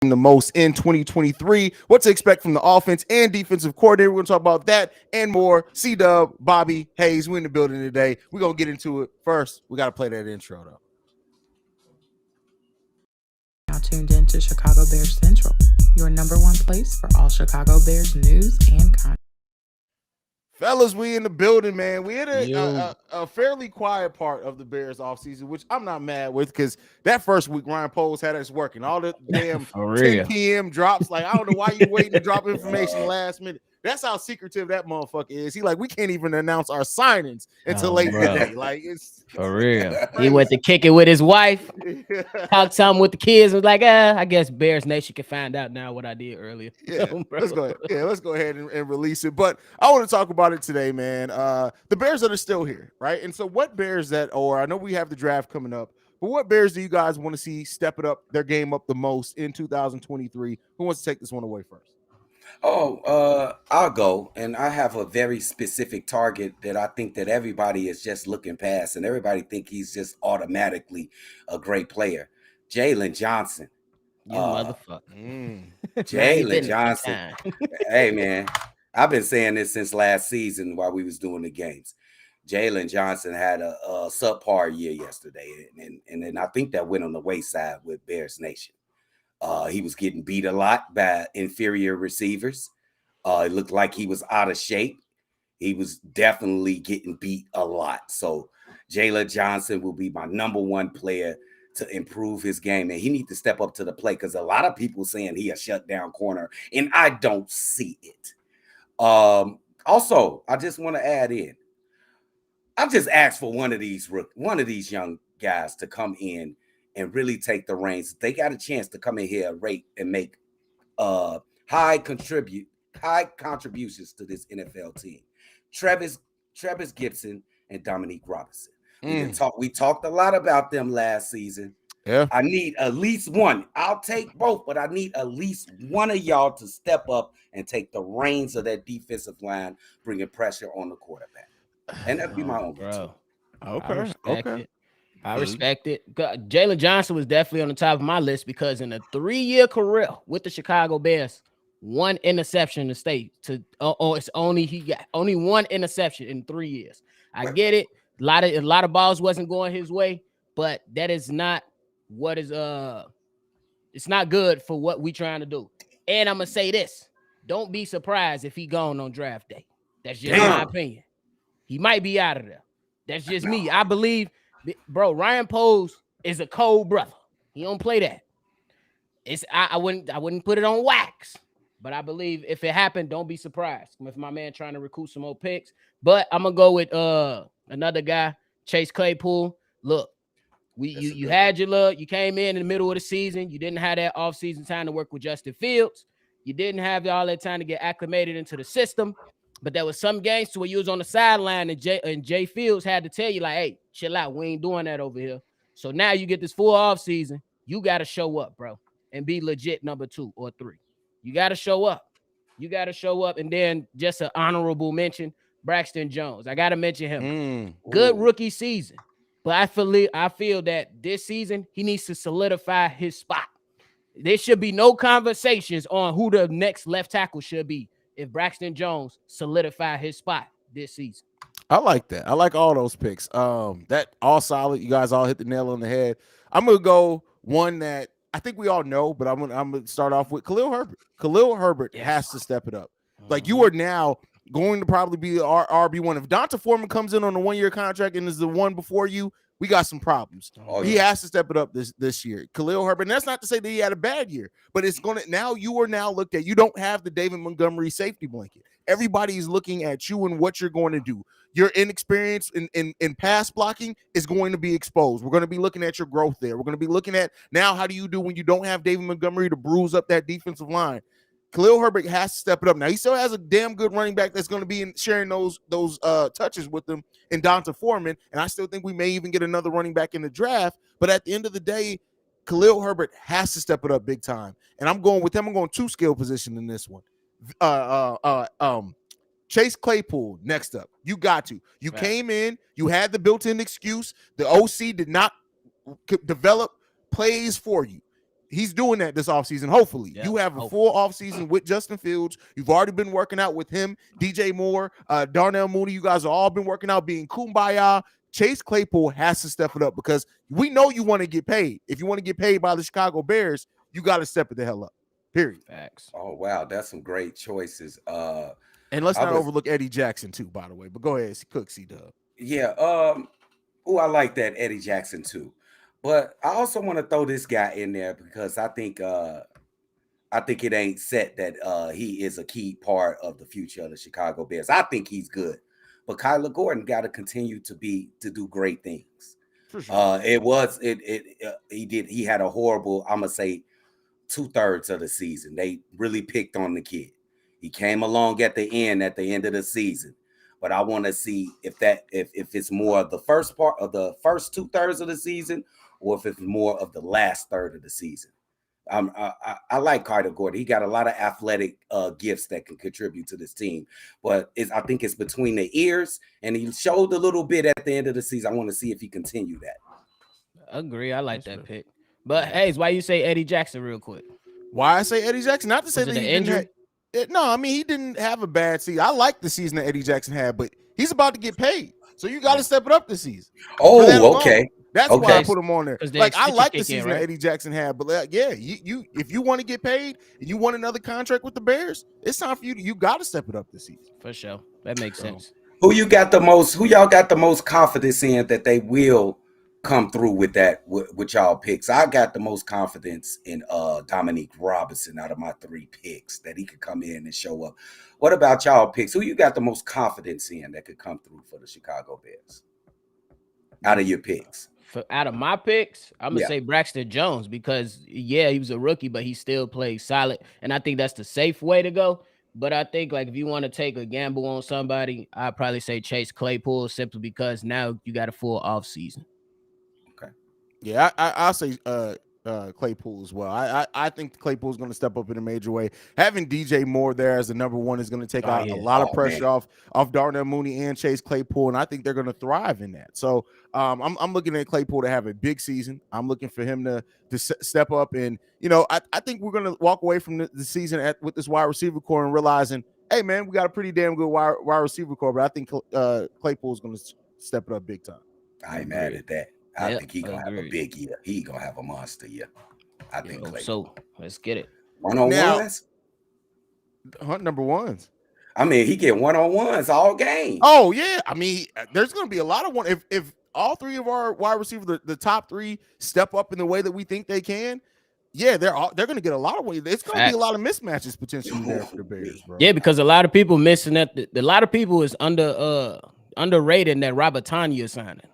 the most in 2023, what to expect from the offense and defensive coordinator. We're going to talk about that and more. Cdubb, Bobby, Haize, we in the building today. We're going to get into it. First, we got to play that intro, though. Now tuned in to Chicago Bears Central, your number one place for all Chicago Bears news and content. Fellas, we in the building, man. We had a fairly quiet part of the Bears offseason, which I'm not mad with because that first week Ryan Poles had us working. All the damn 10 p.m. drops. Like, I don't know why you waiting to drop information last minute. That's how secretive that motherfucker is. He like, we can't even announce our signings until late today. Like, it's for real. He went to kick it with his wife, talked something with the kids, and was like, I guess Bears Nation can find out now what I did earlier. Yeah, let's go ahead. Yeah, let's go ahead and release it. But I want to talk about it today, man. The Bears that are still here, right? And so what Bears I know we have the draft coming up, but what Bears do you guys want to see step it up, their game up the most in 2023? Who wants to take this one away first? I'll go, and I have a very specific target that I think that everybody is just looking past, and everybody think he's just automatically a great player. Jalen Johnson. You motherfucker. Jalen Johnson. Hey, man, I've been saying this since last season while we was doing the games. Jalen Johnson had a subpar year yesterday, and then I think that went on the wayside with Bears Nation. He was getting beat a lot by inferior receivers. It looked like he was out of shape. He was definitely getting beat a lot. So Jalen Johnson will be my number one player to improve his game. And he needs to step up to the plate because a lot of people saying he a shutdown corner, and I don't see it. Also, I just want to add in, I've just asked for one of these young guys to come in and really take the reins. They got a chance to come in here, rate, and make high contributions to this NFL team. Travis Gibson and Dominique Robinson. We talked a lot about them last season. Yeah, I need at least one. I'll take both, but I need at least one of y'all to step up and take the reins of that defensive line, bringing pressure on the quarterback. And that'd be my own. Bro. Okay. I respect it. Jalen Johnson was definitely on the top of my list because in a 3-year career with the Chicago Bears, one interception in the state. He got only one interception in 3 years. I get it. A lot of balls wasn't going his way, but that is not what is it's not good for what we trying to do. And I'm gonna say this: don't be surprised if he gone on draft day. That's just my opinion. He might be out of there. That's just me. I believe. Bro, Ryan Poles is a cold brother. He don't play that. I wouldn't put it on wax, but I believe if it happened, don't be surprised with my man trying to recruit some more picks. But I'm gonna go with another guy, Chase Claypool. Look, you had your look. You came in the middle of the season. You didn't have that offseason time to work with Justin Fields. You didn't have all that time to get acclimated into the system. But there was some games to where you was on the sideline and Jay Fields had to tell you, like, hey, chill out. We ain't doing that over here. So now you get this full off season. You got to show up, bro, and be legit number 2 or 3. You got to show up. And then just an honorable mention, Braxton Jones. I got to mention him. Good rookie season. But I feel that this season he needs to solidify his spot. There should be no conversations on who the next left tackle should be if Braxton Jones solidify his spot this season. I like that. I like all those picks. That all solid. You guys all hit the nail on the head. I'm gonna go one that I think we all know, but I'm gonna start off with Khalil Herbert. Khalil Herbert has to step it up. Like, you are now going to probably be our RB1. If Donta Foreman comes in on a 1-year contract and is the one before you, we got some problems. He has to step it up this year. Khalil Herbert, and that's not to say that he had a bad year, but it's going to now you are now looked at. You don't have the David Montgomery safety blanket. Everybody's looking at you and what you're going to do. Your inexperience in pass blocking is going to be exposed. We're going to be looking at your growth there. We're going to be looking at now how do you do when you don't have David Montgomery to bruise up that defensive line. Khalil Herbert has to step it up. Now, he still has a damn good running back that's going to be sharing those touches with them in Donta Foreman, and I still think we may even get another running back in the draft. But at the end of the day, Khalil Herbert has to step it up big time. And I'm going with him. I'm going 2 skill position in this one. Chase Claypool next up. You got to. You came in. You had the built-in excuse. The OC did not develop plays for you. he's doing that this offseason. Hopefully, Yep, you have a full offseason with Justin Fields. You've already been working out with him, DJ Moore, Darnell Mooney. You guys have all been working out, being kumbaya. Chase Claypool has to step it up because we know you want to get paid. If you want to get paid by the Chicago Bears, you got to step it the hell up. Period. Facts. Oh wow, that's some great choices. And let's not overlook Eddie Jackson too, by the way. But go ahead, cook Cdubb. Yeah. Oh, I like that Eddie Jackson too. But I also want to throw this guy in there because I think it ain't set that he is a key part of the future of the Chicago Bears. I think he's good, but Kyler Gordon got to continue to do great things. For sure. He had a horrible, I'm gonna say, 2/3 of the season. They really picked on the kid. He came along at the end of the season. But I want to see if it's more of the first part of the first 2/3 of the season, or if it's more of the last third of the season. I like Kyler Gordon. He got a lot of athletic gifts that can contribute to this team, but I think it's between the ears, and he showed a little bit at the end of the season. I want to see if he continue that. Agree. I like that pick. But Haize, why you say Eddie Jackson real quick? Why I say Eddie Jackson? Not to say that he injury. No, I mean, he didn't have a bad season. I like the season that Eddie Jackson had, but he's about to get paid. So you got to step it up this season. Oh, okay. That's why I put him on there. Like, I like the season that Eddie Jackson had, but you if you want to get paid and you want another contract with the Bears, it's time for you. You got to step it up this season. For sure. That makes sense. Who y'all got the most confidence in that they will come through with that with y'all picks? I got the most confidence in Dominique Robinson out of my 3 picks that he could come in and show up. What about y'all picks? Who you got the most confidence in that could come through for the Chicago Bears out of your picks? Out of my picks, I'm gonna say Braxton Jones because he was a rookie, but he still plays solid, and I think that's the safe way to go. But I think like if you want to take a gamble on somebody, I'd probably say Chase Claypool simply because now you got a full off season. Okay. Yeah, I'll say Claypool as well. I think Claypool is going to step up in a major way. Having DJ Moore there as the number one is going to take out a lot of pressure off Darnell Mooney and Chase Claypool, and I think they're going to thrive in that. So I'm looking at Claypool to have a big season. I'm looking for him to step up, and I think we're going to walk away from the season with this wide receiver core and realizing, hey man, we got a pretty damn good wide receiver core, but I think Claypool is going to step it up big time. I ain't mad at that. I think he's going to have a big year. He's going to have a monster year. I think Claypool. So let's get it. One-on-ones? Hunt number ones. I mean, he get one-on-ones all game. Oh, yeah. I mean, there's going to be a lot of one. If all 3 of our wide receivers, the top 3, step up in the way that we think they can, they're going to get a lot of weight. It's going to be a lot of mismatches potentially there for the Bears, bro. Yeah, because a lot of people missing that. A lot of people is underrated that Robert Tanya signing.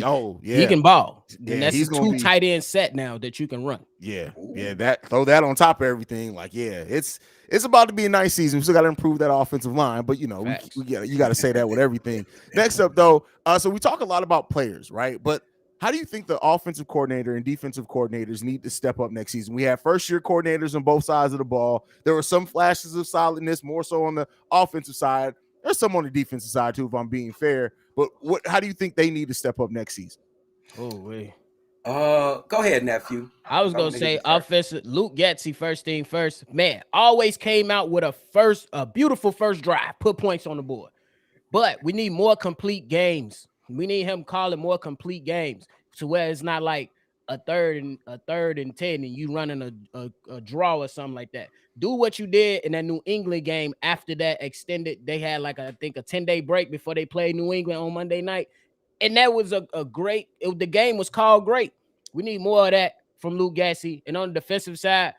Oh, yeah. He can ball. Yeah, and that's his 2 tight end set now that you can run. Yeah. Yeah, throw that on top of everything. Like, it's about to be a nice season. We still got to improve that offensive line, but you got to say that with everything. Next up, though, so we talk a lot about players, right? But how do you think the offensive coordinator and defensive coordinators need to step up next season? We have first-year coordinators on both sides of the ball. There were some flashes of solidness, more so on the offensive side. There's some on the defensive side, too, if I'm being fair. But how do you think they need to step up next season? Oh, wait. Go ahead, nephew. I was going to say offensive. Luke Getsy, first thing first. Man, always came out with a beautiful first drive, put points on the board. But we need more complete games. We need him calling more complete games to where it's not like a third and 10 and you running a draw or something like that. Do what you did in that New England game after that extended. They had like I think a 10-day break before they played New England on Monday night. And that was a great, the game was called great. We need more of that from Luke Getsy. And on the defensive side,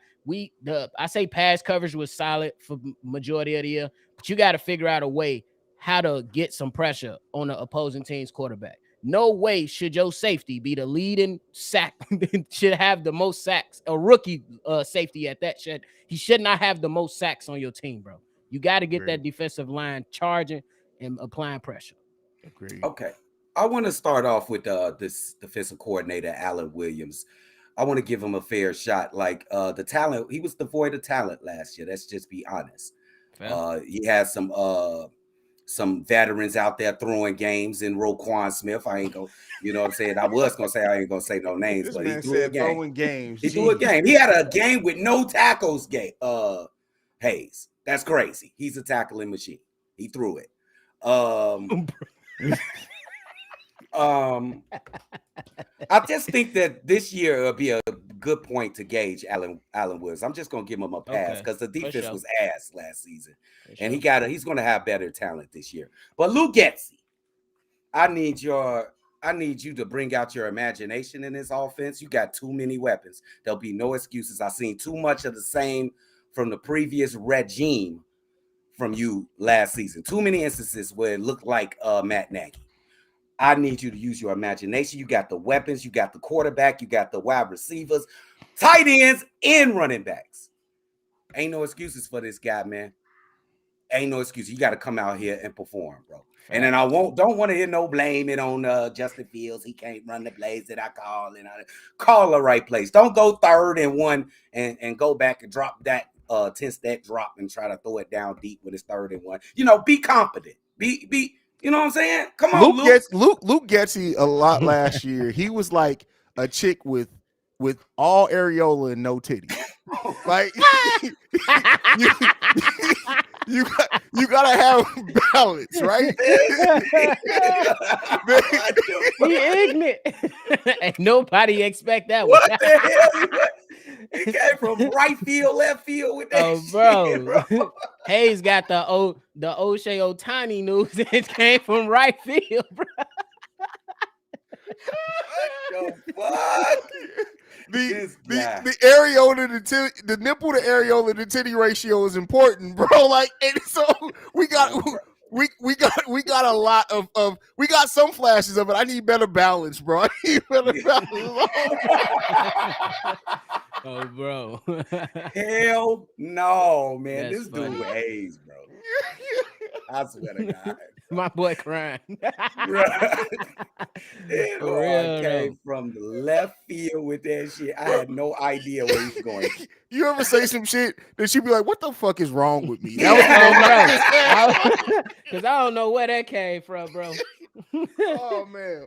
I say pass coverage was solid for majority of the year, but you got to figure out a way how to get some pressure on the opposing team's quarterback. No way should your safety be the leading sack, should have the most sacks, a rookie safety at that. He should not have the most sacks on your team, bro. You got to get that defensive line charging and applying pressure. Agreed. Okay. I want to start off with this defensive coordinator, Alan Williams. I want to give him a fair shot. Like the talent, he was devoid of talent last year. Let's just be honest. He had some some veterans out there throwing games in Roquan Smith. I ain't gonna, you know what I'm saying? I was gonna say I ain't gonna say no names, This but man he threw a said game. throwing games. He threw a game. He had a game with no tackles. Haize. That's crazy. He's a tackling machine. He threw it. I just think that this year will be a good point to gauge Allen Woods. I'm just gonna give him a pass because the defense was ass last season, and he's gonna have better talent this year. But Lou Getsy, I need you to bring out your imagination in this offense. You got too many weapons. There'll be no excuses. I've seen too much of the same from the previous regime from you last season. Too many instances where it looked like Matt Nagy. I need you to use your imagination. You got the weapons, you got the quarterback, you got the wide receivers, tight ends, and running backs. Ain't no excuses for this guy, man. Ain't no excuse. You got to come out here and perform, bro. And then don't want to hear no blame it on Justin Fields. He can't run the plays that I call, and call the right place. Don't go 3rd and 1 and go back and drop that 10-step drop and try to throw it down deep when it's 3rd and 1. You know, be competent. Be. You know what I'm saying? Come on, Luke Getsy a lot last year. He was like a chick with all areola and no titties. Like you gotta have balance, right? He ignorant. Ain't nobody expect that. What the hell? He came from right field, left field with that shit, bro. Haize got the O'Shea Ohtani news. It came from right field, bro. What the fuck? The areola the nipple to areola to titty ratio is important, bro. Like, and so we got a lot of we got some flashes of it. I need better balance, bro. I need better balance. Oh, bro. Hell no, man. That's this funny. Dude Haize, bro. I swear to God. My boy crying. It all came from the left field with that shit. I had no idea where he's going. You ever say some shit that she'd be like, "What the fuck is wrong with me?" That was because I don't know where that came from, bro. Oh man.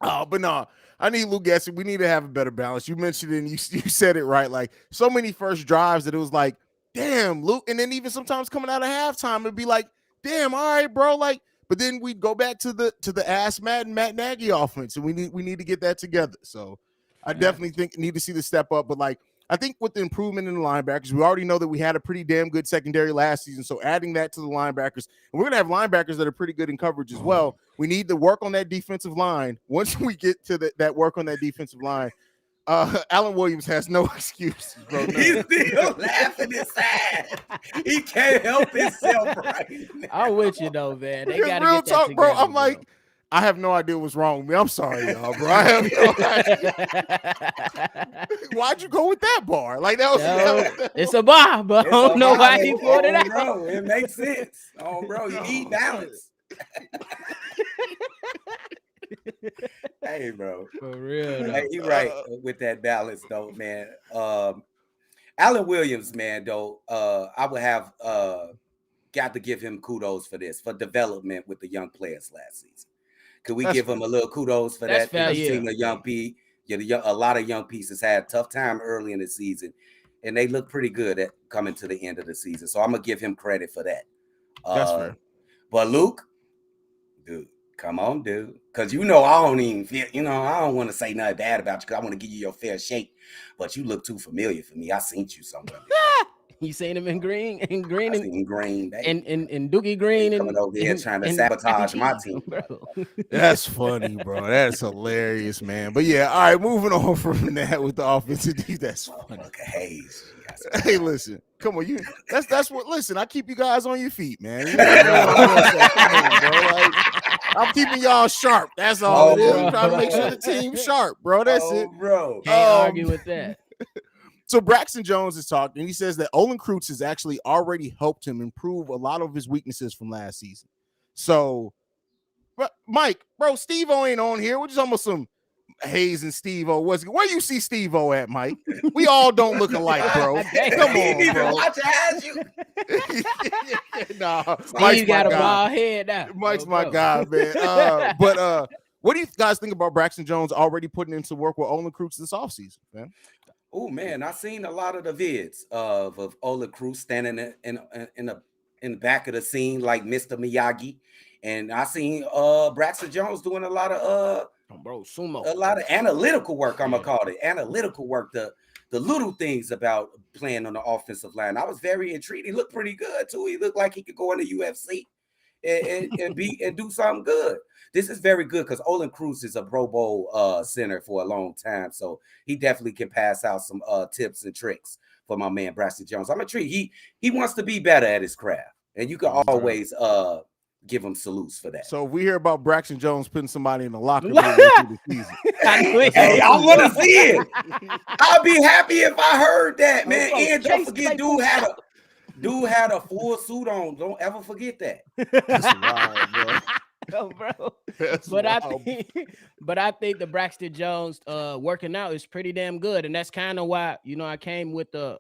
Oh, but no, I need Lou Getsy. We need to have a better balance. You mentioned it and you said it right. Like so many first drives that it was like, damn, Luke. And then even sometimes coming out of halftime, it'd be like, damn, all right, bro. Like, but then we'd go back to the ass Matt Nagy offense, and we need to get that together. So I definitely need to see the step up. But like, I think with the improvement in the linebackers, we already know that we had a pretty damn good secondary last season. So adding that to the linebackers, and we're gonna have linebackers that are pretty good in coverage as well. We need to work on that defensive line. Once we get to that work on that defensive line, Allen Williams has no excuse, bro. He's still laughing his ass. He can't help himself right now. I'm with you though, man. They got real get talk, that bro. together, I'm like, I have no idea what's wrong with me. I'm sorry, y'all, bro. I have no idea. Why'd you go with that bar? Like that was it's a bar, but I don't know why he pulled it out. Bro, it makes sense. Oh, bro, you need balance. Hey, bro. For real. Hey, you're right with that balance, though, man. Allen Williams, man, though, I would have got to give him kudos for this, for development with the young players last season. Could we give him a little kudos for that? Fair, yeah. A lot of young pieces had a tough time early in the season, and they look pretty good at coming to the end of the season. So I'm gonna give him credit for that. That's fair. But Luke, dude, come on, dude, because I don't even feel, I don't want to say nothing bad about you because I want to give you your fair shake, but you look too familiar for me. I seen you somewhere. You seen him in green, in Green, baby. and Doogie Green, and coming over here trying to sabotage my team, bro. That's funny, bro. That's hilarious, man. But yeah, all right, moving on from that with the offensive D. That's funny. Look at Haize. Hey, listen, come on, that's what. Listen, I keep you guys on your feet, man. You know what I'm, bro. Like, I'm keeping y'all sharp. That's all it is. I'm trying to make sure the team's sharp, bro. That's it, bro. Can't argue with that. So Braxton Jones is talking, and he says that Olin Kreutz has actually already helped him improve a lot of his weaknesses from last season. So, Mike, bro, Steve-O ain't on here. We're just almost some Haize and Steve-O. Where you see Steve-O at, Mike? We all don't look alike, bro. Come on, bro. Watch as you. Nah, Steve got a bald head now. Mike's my guy, man. But what do you guys think about Braxton Jones already putting into work with Olin Krutz this offseason, man? Oh man, I seen a lot of the vids of Olin Krutz standing in the back of the scene like Mr. Miyagi, and I seen Braxton Jones doing a lot of sumo, a lot of analytical work. I'm gonna call it analytical work. The little things about playing on the offensive line. I was very intrigued. He looked pretty good too. He looked like he could go in the UFC and do something good. This is very good because Olin Krutz is a Pro Bowl center for a long time, so he definitely can pass out some tips and tricks for my man Braxton Jones. I'm intrigued. He wants to be better at his craft, and you can always give him salutes for that. So if we hear about Braxton Jones putting somebody in the locker room through the season. Hey, I want to see it. I'll be happy if I heard that, man. And don't forget, dude had a full suit on. Don't ever forget that. That's wild, bro. Oh, bro. That's But wild. I think the Braxton Jones working out is pretty damn good, and that's kind of why I came with the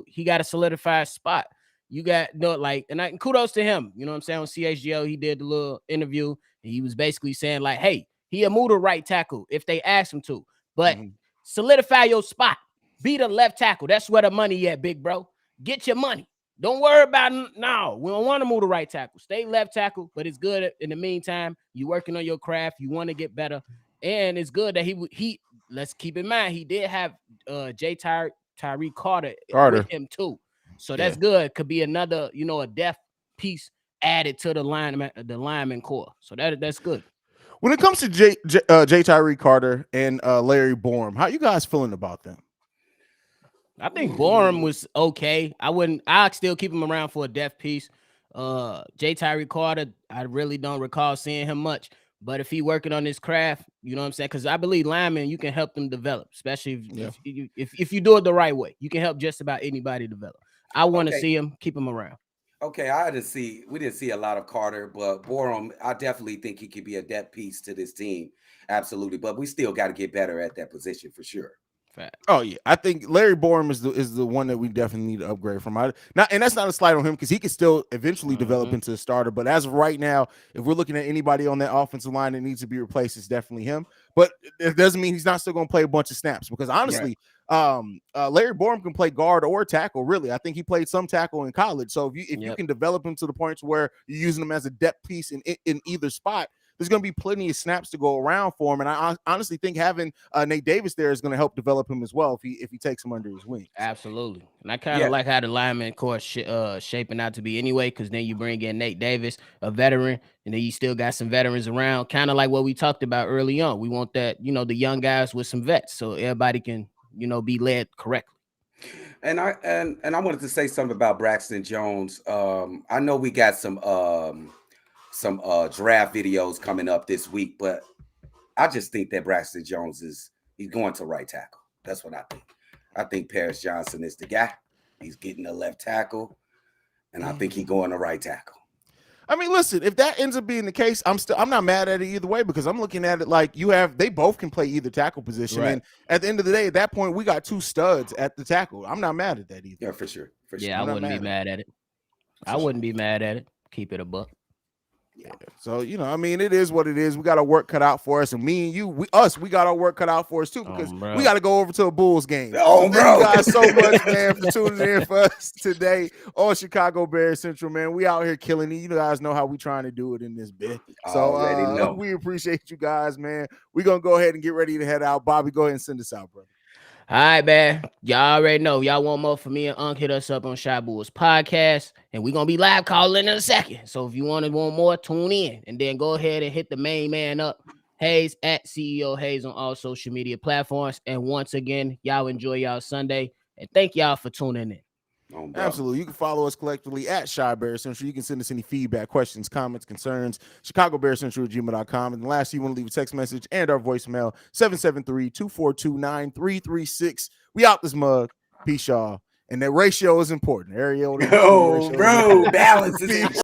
he got a solidified spot. You got and kudos to him. You know what I'm saying? On CHGO, he did the little interview, and he was basically saying like, "Hey, he'll move to right tackle if they ask him to, but solidify your spot. Be the left tackle. That's where the money at, big bro. Get your money. Don't worry about it. No, we don't want to move to right tackle. Stay left tackle, but it's good in the meantime. You working on your craft. You want to get better, and it's good that he. Let's keep in mind he did have Tyree Carter with him too. So that's good. Could be another, a depth piece added to the lineman core. So that's good. When it comes to J. Tyree Carter and Larry Borum, how you guys feeling about them? I think Borum was okay. I'd still keep him around for a depth piece. J. Tyree Carter, I really don't recall seeing him much. But if he working on his craft, you know what I'm saying? Because I believe linemen, you can help them develop, especially if you do it the right way. You can help just about anybody develop. I want to see him, keep him around. Okay, we didn't see a lot of Carter, but Borum, I definitely think he could be a depth piece to this team. Absolutely. But we still got to get better at that position for sure. Fact. Oh yeah, I think Larry Borum is the one that we definitely need to upgrade from. And that's not a slight on him because he could still eventually develop into a starter. But as of right now, if we're looking at anybody on that offensive line that needs to be replaced, it's definitely him. But it doesn't mean he's not still going to play a bunch of snaps because honestly, Larry Borum can play guard or tackle. Really, I think he played some tackle in college. So if you can develop him to the point where you're using him as a depth piece in either spot, there's going to be plenty of snaps to go around for him. And I honestly think having Nate Davis there is going to help develop him as well if he takes him under his wing. Absolutely. And I kind of like how the lineman course shaping out to be anyway, because then you bring in Nate Davis, a veteran, and then you still got some veterans around, kind of like what we talked about early on. We want that, the young guys with some vets so everybody can, be led correctly. And I wanted to say something about Braxton Jones. I know we got some draft videos coming up this week, but I just think that Braxton Jones he's going to right tackle. That's what I think. I think Paris Johnson is the guy. He's getting the left tackle, and I think he's going to right tackle. I mean, listen, if that ends up being the case, I'm not mad at it either way because I'm looking at it like they both can play either tackle position. Right. And at the end of the day, at that point, we got two studs at the tackle. I'm not mad at that either. Yeah, for sure. Yeah, I wouldn't be mad at it. I wouldn't be mad at it. Keep it a buck. Yeah. So, I mean, it is what it is. We got our work cut out for us. And me and you, we got our work cut out for us too, because we got to go over to a Bulls game. Oh, bro. Thank you guys so much, man, for tuning in for us today on Chicago Bears Central, man. We out here killing it. You guys know how we trying to do it in this bit. So we appreciate you guys, man. We're going to go ahead and get ready to head out. Bobby, go ahead and send us out, brother. All right, man. Y'all already know. Y'all want more from me and Unc, hit us up on Shy Bulls Podcast. And we're going to be live calling in a second. So if you want more, tune in. And then go ahead and hit the main man up, Haize, at CEO Haize on all social media platforms. And once again, y'all enjoy y'all Sunday. And thank y'all for tuning in. Absolutely. You can follow us collectively at Shy Bears Central. You can send us any feedback, questions, comments, concerns, ChicagoBearsCentral@gmail.com. And lastly, you want to leave a text message and our voicemail, 773-242-9336. We out this mug. Peace, y'all. And that ratio is important. Ariel. Bro, balance is important.